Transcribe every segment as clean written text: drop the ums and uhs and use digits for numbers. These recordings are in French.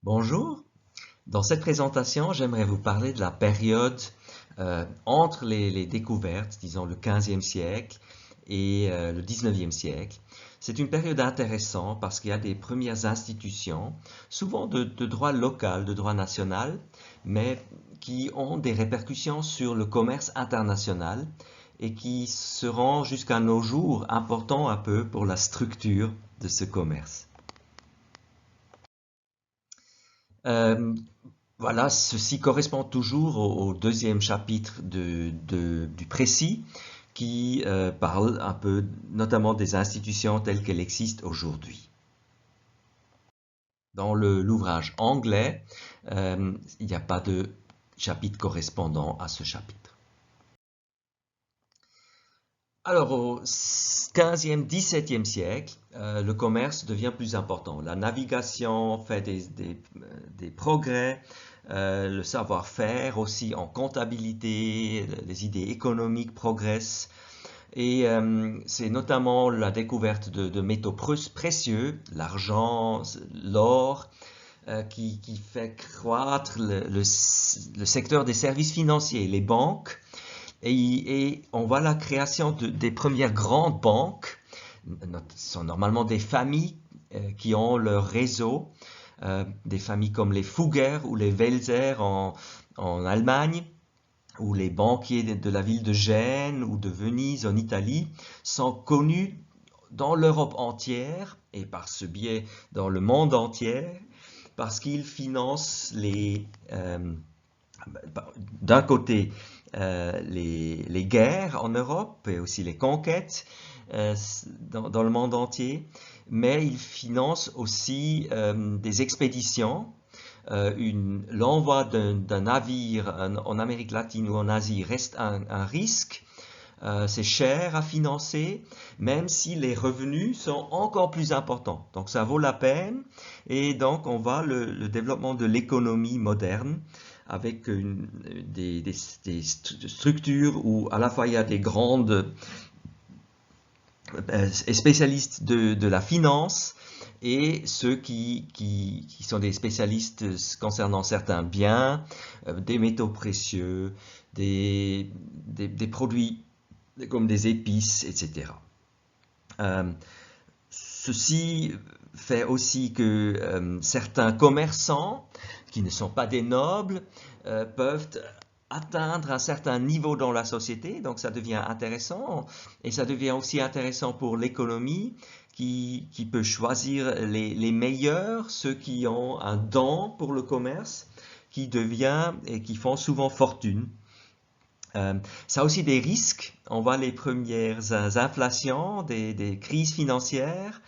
Bonjour, dans cette présentation, j'aimerais vous parler de la période entre les découvertes, disons le 15e siècle et le 19e siècle. C'est une période intéressante parce qu'il y a des premières institutions, souvent de droit local, de droit national, mais qui ont des répercussions sur le commerce international et qui seront jusqu'à nos jours importants un peu pour la structure de ce commerce. Euh, Voilà, ceci correspond toujours au deuxième chapitre du précis qui parle un peu notamment des institutions telles qu'elles existent aujourd'hui. Dans l'ouvrage anglais, il n'y a pas de chapitre correspondant à ce chapitre. Alors, au 15e, 17e siècle, le commerce devient plus important. La navigation fait des progrès, le savoir-faire aussi en comptabilité, les idées économiques progressent. Et c'est notamment la découverte de métaux précieux, l'argent, l'or, qui fait croître le secteur des services financiers, les banques. Et on voit la création des premières grandes banques. Ce sont normalement des familles qui ont leur réseau, des familles comme les Fugger ou les Welser en Allemagne, ou les banquiers de la ville de Gênes ou de Venise en Italie sont connus dans l'Europe entière et par ce biais dans le monde entier parce qu'ils financent d'un côté les guerres en Europe et aussi les conquêtes dans le monde entier, mais ils financent aussi des expéditions. L'envoi d'un navire en Amérique latine ou en Asie reste un risque. C'est cher à financer, même si les revenus sont encore plus importants. Donc ça vaut la peine. Et donc on voit le développement de l'économie moderne avec des structures où à la fois il y a des grandes spécialistes de la finance et ceux qui sont des spécialistes concernant certains biens, des métaux précieux, des produits comme des épices, etc. Ceci fait aussi que certains commerçants, qui ne sont pas des nobles, peuvent atteindre un certain niveau dans la société, donc ça devient intéressant, et ça devient aussi intéressant pour l'économie qui peut choisir les meilleurs, ceux qui ont un don pour le commerce, qui devient et qui font souvent fortune. Ça a aussi des risques. On voit les premières inflations, des crises financières.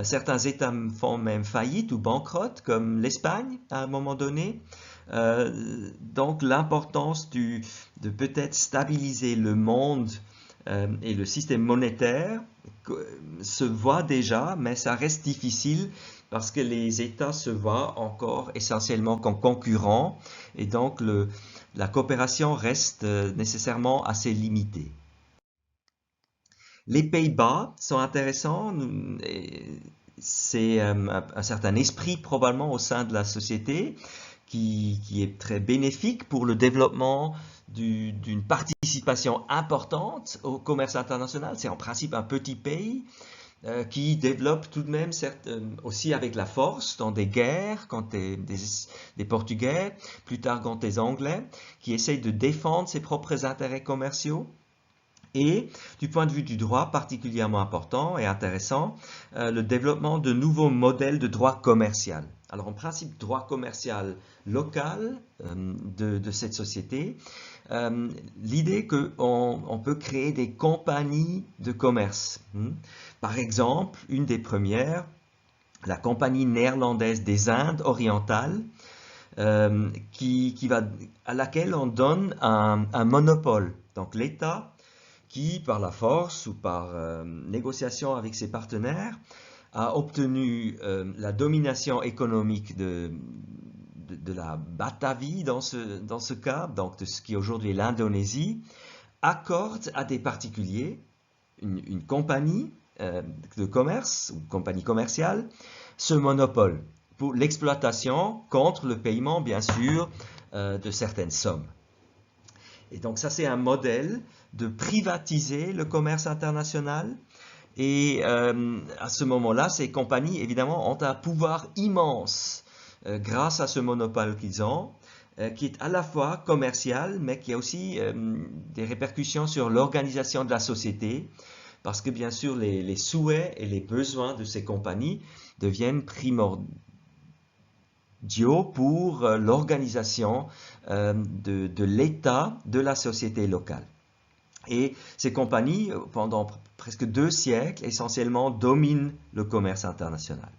Certains États font même faillite ou banqueroute, comme l'Espagne à un moment donné. Donc l'importance de peut-être stabiliser le monde et le système monétaire se voit déjà, mais ça reste difficile parce que les États se voient encore essentiellement comme concurrents et donc la coopération reste nécessairement assez limitée. Les Pays-Bas sont intéressants. C'est un certain esprit probablement au sein de la société qui est très bénéfique pour le développement d'une participation importante au commerce international. C'est en principe un petit pays qui développe tout de même, aussi avec la force, dans des guerres, quand des Portugais, plus tard quand des Anglais, qui essayent de défendre ses propres intérêts commerciaux. Et du point de vue du droit, particulièrement important et intéressant, le développement de nouveaux modèles de droit commercial. Alors en principe, droit commercial local de cette société, l'idée qu'on peut créer des compagnies de commerce. Par exemple, une des premières, la compagnie néerlandaise des Indes orientales, à laquelle on donne un monopole. Donc l'État qui, par la force ou par négociation avec ses partenaires, a obtenu la domination économique de la Batavie dans ce cas, donc de ce qui est aujourd'hui l'Indonésie, accorde à des particuliers, une compagnie de commerce, ou compagnie commerciale, ce monopole pour l'exploitation contre le paiement, bien sûr, de certaines sommes. Et donc ça, c'est un modèle de privatiser le commerce international. Et à ce moment-là, ces compagnies, évidemment, ont un pouvoir immense grâce à ce monopole qu'ils ont, qui est à la fois commercial, mais qui a aussi des répercussions sur l'organisation de la société, parce que bien sûr, les souhaits et les besoins de ces compagnies deviennent primordiaux pour l'organisation de l'État, de la société locale. Et ces compagnies, pendant presque 2 siècles, essentiellement dominent le commerce international.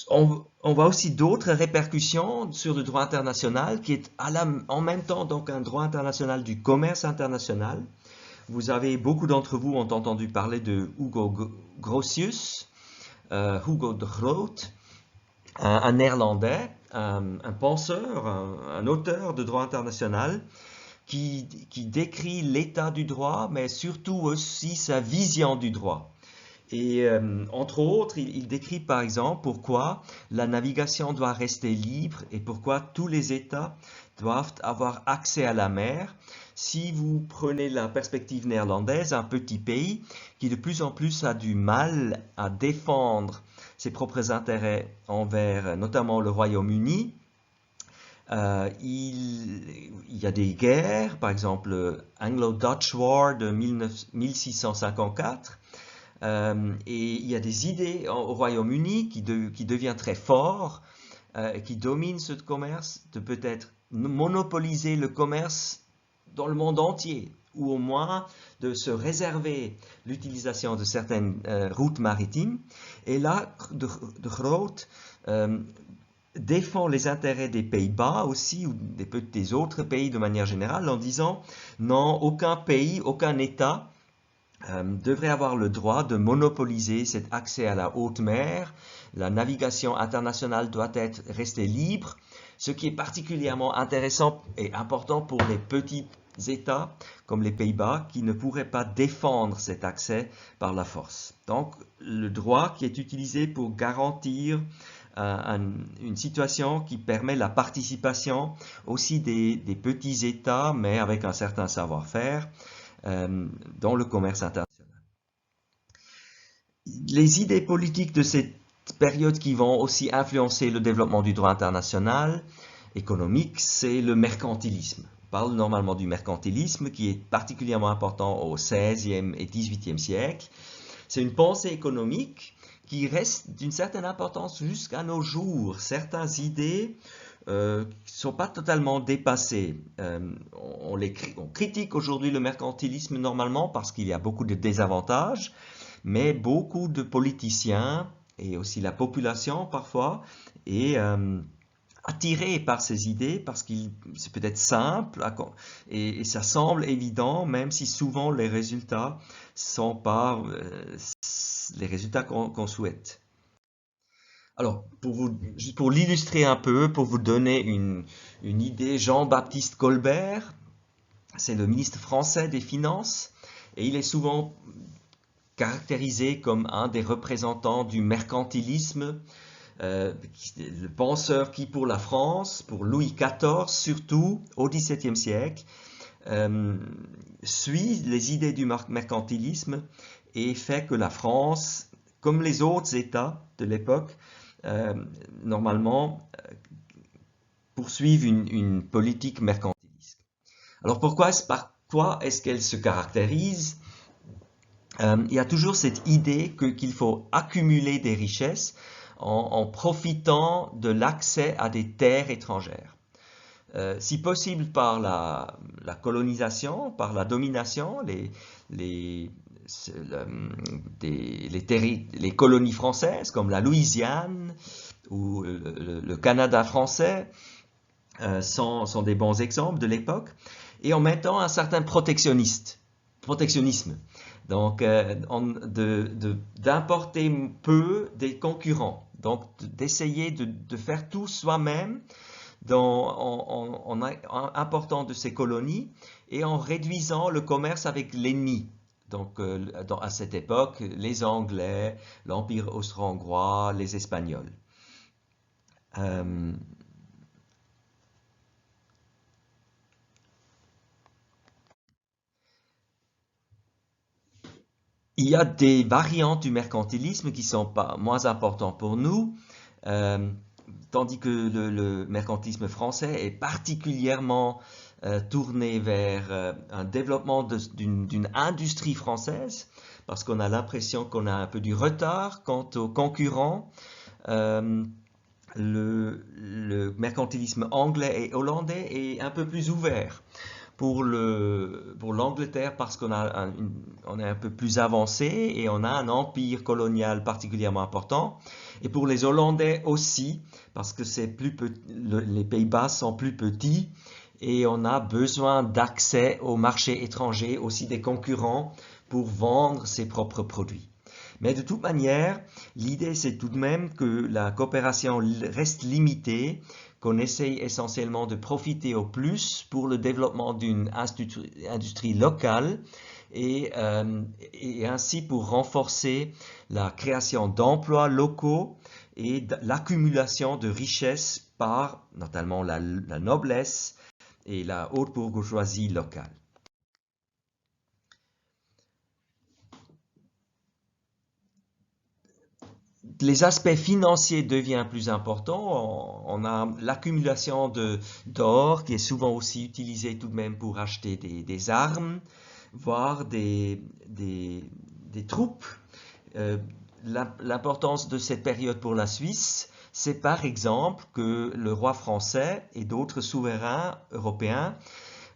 On voit aussi d'autres répercussions sur le droit international qui est en même temps donc un droit international du commerce international. Beaucoup d'entre vous ont entendu parler de Hugo Grotius, Hugo de Groot, un Néerlandais, un penseur, un auteur de droit international qui décrit l'état du droit, mais surtout aussi sa vision du droit. Et entre autres, il décrit par exemple pourquoi la navigation doit rester libre et pourquoi tous les États doivent avoir accès à la mer. Si vous prenez la perspective néerlandaise, un petit pays qui de plus en plus a du mal à défendre ses propres intérêts envers notamment le Royaume-Uni, il y a des guerres, par exemple Anglo-Dutch War de 1654, et il y a des idées au Royaume-Uni qui devient très fort, qui domine ce commerce, de peut-être monopoliser le commerce dans le monde entier, ou au moins de se réserver l'utilisation de certaines routes maritimes. Et là, de Groot défend les intérêts des Pays-Bas aussi, ou des autres pays de manière générale, en disant non, aucun pays, aucun État devrait avoir le droit de monopoliser cet accès à la haute mer. La navigation internationale doit rester libre, ce qui est particulièrement intéressant et important pour les petits États comme les Pays-Bas qui ne pourraient pas défendre cet accès par la force. Donc le droit qui est utilisé pour garantir une situation qui permet la participation aussi des petits États, mais avec un certain savoir-faire, dans le commerce international. Les idées politiques de cette période qui vont aussi influencer le développement du droit international économique, c'est le mercantilisme. On parle normalement du mercantilisme qui est particulièrement important au XVIe et XVIIIe siècle. C'est une pensée économique qui reste d'une certaine importance jusqu'à nos jours. Certaines idées ne sont pas totalement dépassées. On critique aujourd'hui le mercantilisme normalement parce qu'il y a beaucoup de désavantages, mais beaucoup de politiciens et aussi la population parfois est attirée par ces idées parce que c'est peut-être simple et ça semble évident, même si souvent les résultats ne sont pas les résultats qu'on souhaite. Alors, juste pour l'illustrer un peu, pour vous donner une idée, Jean-Baptiste Colbert, c'est le ministre français des Finances, et il est souvent caractérisé comme un des représentants du mercantilisme, le penseur qui, pour la France, pour Louis XIV surtout, au XVIIe siècle, suit les idées du mercantilisme et fait que la France, comme les autres États de l'époque, normalement poursuivent une politique mercantiliste. Alors par quoi est-ce qu'elle se caractérise? Il y a toujours cette idée qu'il faut accumuler des richesses en profitant de l'accès à des terres étrangères. Si possible par la colonisation, par la domination, les colonies françaises comme la Louisiane ou le Canada français sont des bons exemples de l'époque, et en mettant un certain protectionnisme. Donc d'importer peu des concurrents, donc d'essayer de faire tout soi-même en important de ces colonies et en réduisant le commerce avec l'ennemi. Donc, à cette époque, les Anglais, l'Empire austro-hongrois, les Espagnols. Euh, il y a des variantes du mercantilisme qui sont pas moins importantes pour nous, euh, tandis que le mercantilisme français est particulièrement tourné vers un développement d'une industrie française, parce qu'on a l'impression qu'on a un peu du retard quant aux concurrents. Euh, le mercantilisme anglais et hollandais est un peu plus ouvert. Pour l'Angleterre, parce on est un peu plus avancé et on a un empire colonial particulièrement important. Et pour les Hollandais aussi, parce que les Pays-Bas sont plus petits et on a besoin d'accès au marché étranger, aussi des concurrents, pour vendre ses propres produits. Mais de toute manière, l'idée c'est tout de même que la coopération reste limitée, qu'on essaye essentiellement de profiter au plus pour le développement d'une industrie locale et ainsi pour renforcer la création d'emplois locaux et l'accumulation de richesses par notamment la noblesse et la haute bourgeoisie locale. Les aspects financiers deviennent plus importants. On a l'accumulation d'or qui est souvent aussi utilisé tout de même pour acheter des armes, voire des troupes. Euh, L'importance de cette période pour la Suisse, c'est par exemple que le roi français et d'autres souverains européens,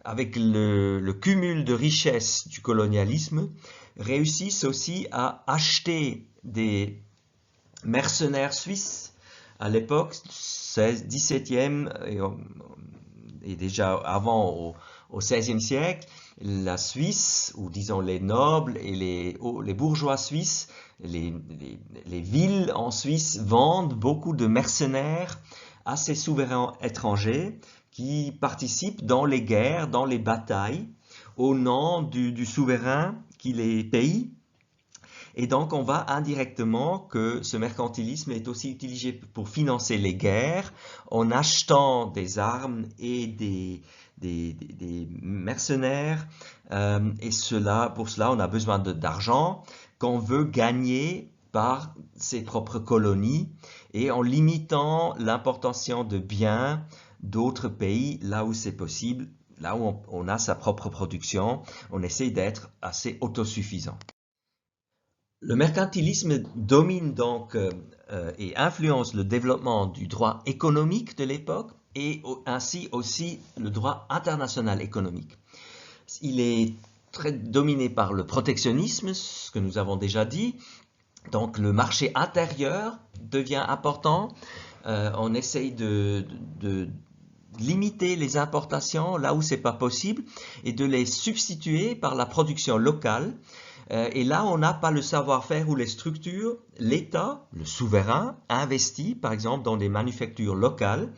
avec le cumul de richesses du colonialisme, réussissent aussi à acheter des mercenaires suisses à l'époque, 17e et déjà avant au 16e siècle, la Suisse, ou disons les nobles et les bourgeois suisses, les villes en Suisse vendent beaucoup de mercenaires à ces souverains étrangers qui participent dans les guerres, dans les batailles, au nom du souverain qui les paye. Et donc, on voit indirectement que ce mercantilisme est aussi utilisé pour financer les guerres en achetant des armes et des mercenaires. Et pour cela, on a besoin d'argent qu'on veut gagner par ses propres colonies et en limitant l'importation de biens d'autres pays là où c'est possible, là où on a sa propre production, on essaie d'être assez autosuffisant. Le mercantilisme domine donc et influence le développement du droit économique de l'époque et ainsi aussi le droit international économique. Il est très dominé par le protectionnisme, ce que nous avons déjà dit. Donc le marché intérieur devient important. On essaye de limiter les importations là où c'est pas possible et de les substituer par la production locale. Et là, on n'a pas le savoir-faire ou les structures. L'État, le souverain, investit par exemple dans des manufactures locales,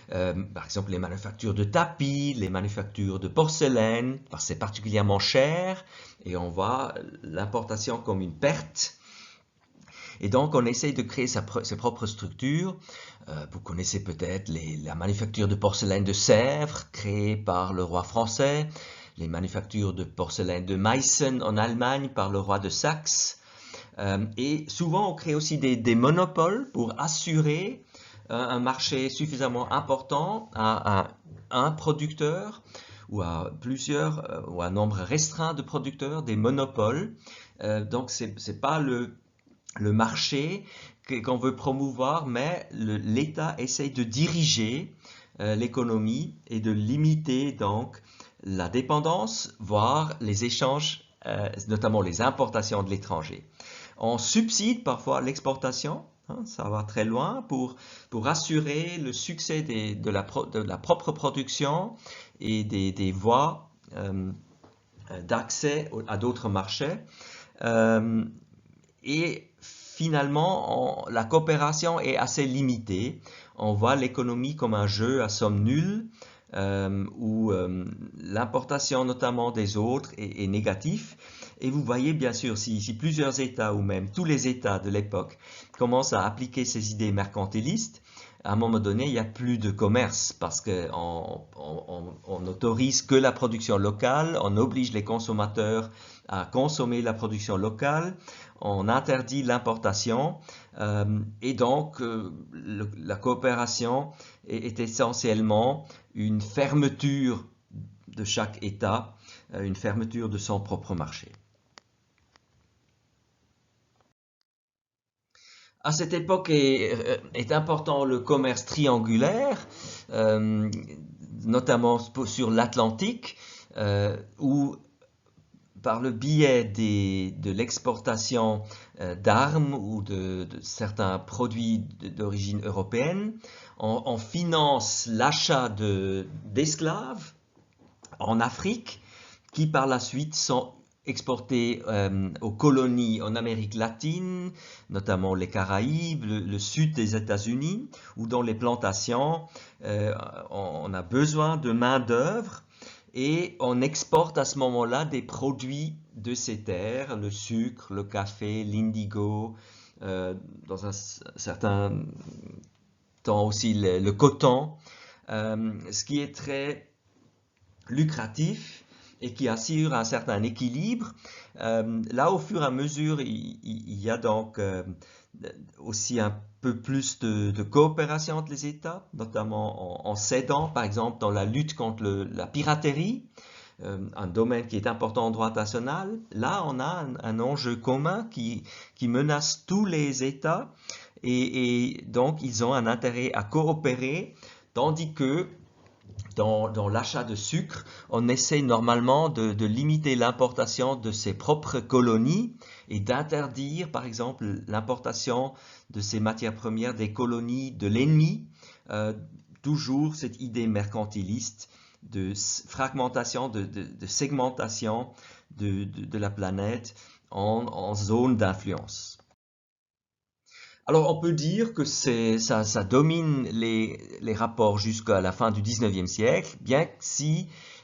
par exemple les manufactures de tapis, les manufactures de porcelaine, parce que c'est particulièrement cher et on voit l'importation comme une perte. Et donc, on essaye de créer ses propres structures. Vous connaissez peut-être la manufacture de porcelaine de Sèvres, créée par le roi français, les manufactures de porcelaine de Meissen en Allemagne par le roi de Saxe. Et souvent, on crée aussi des monopoles pour assurer un marché suffisamment important à un producteur ou à plusieurs, ou à un nombre restreint de producteurs, des monopoles. Donc, c'est pas le marché qu'on veut promouvoir, mais l'État essaye de diriger l'économie et de limiter donc la dépendance, voire les échanges, notamment les importations de l'étranger. On subside parfois l'exportation, ça va très loin, pour assurer le succès de la propre production et des voies d'accès à d'autres marchés. Et finalement, la coopération est assez limitée. On voit l'économie comme un jeu à somme nulle, où l'importation notamment des autres est négative. Et vous voyez bien sûr, si plusieurs États ou même tous les États de l'époque commencent à appliquer ces idées mercantilistes, à un moment donné, il n'y a plus de commerce parce qu'on n'autorise que la production locale, on oblige les consommateurs à consommer la production locale, on interdit l'importation et donc la coopération est essentiellement une fermeture de chaque État, une fermeture de son propre marché. À cette époque est important le commerce triangulaire, notamment sur l'Atlantique, où par le biais de l'exportation d'armes ou de certains produits d'origine européenne, on finance l'achat d'esclaves en Afrique qui par la suite sont exportés aux colonies en Amérique latine, notamment les Caraïbes, le sud des États-Unis, où dans les plantations, on a besoin de main-d'œuvre et on exporte à ce moment-là des produits de ces terres, le sucre, le café, l'indigo, dans un certain temps aussi le coton, ce qui est très lucratif et qui assure un certain équilibre. Là, au fur et à mesure, il y a donc aussi un peu plus de coopération entre les États, notamment en s'aidant, par exemple, dans la lutte contre la piraterie, un domaine qui est important en droit national. Là, on a un enjeu commun qui menace tous les États et donc ils ont un intérêt à coopérer, tandis que dans l'achat de sucre, on essaie normalement de limiter l'importation de ses propres colonies et d'interdire, par exemple, l'importation de ces matières premières des colonies de l'ennemi. Toujours cette idée mercantiliste de fragmentation, de segmentation de la planète en zones d'influence. Alors on peut dire que ça domine les rapports jusqu'à la fin du 19e siècle,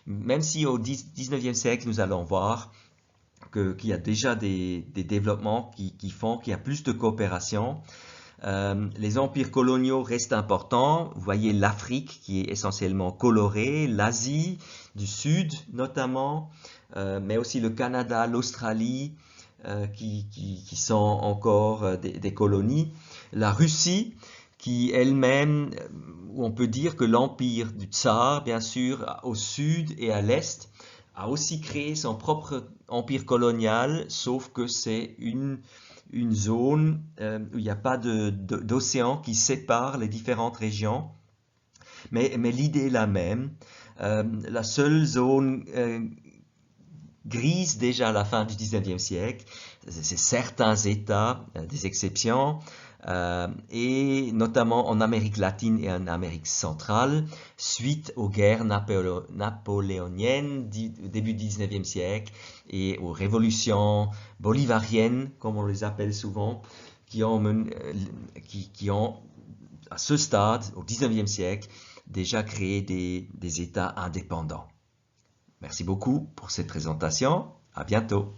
même si au 19e siècle nous allons voir qu'il y a déjà des développements qui font qu'il y a plus de coopération. Les empires coloniaux restent importants. Vous voyez l'Afrique qui est essentiellement colorée, l'Asie du Sud notamment, mais aussi le Canada, l'Australie, qui sont encore des colonies. La Russie, qui elle-même, où on peut dire que l'empire du Tsar, bien sûr, au sud et à l'est, a aussi créé son propre empire colonial, sauf que c'est une zone où il n'y a pas d'océan qui sépare les différentes régions. Mais l'idée est la même. La seule zone grise déjà à la fin du 19e siècle, c'est certains États, des exceptions, et notamment en Amérique latine et en Amérique centrale, suite aux guerres napoléoniennes du début du 19e siècle et aux révolutions bolivariennes, comme on les appelle souvent, qui ont à ce stade, au 19e siècle, déjà créé des États indépendants. Merci beaucoup pour cette présentation. À bientôt.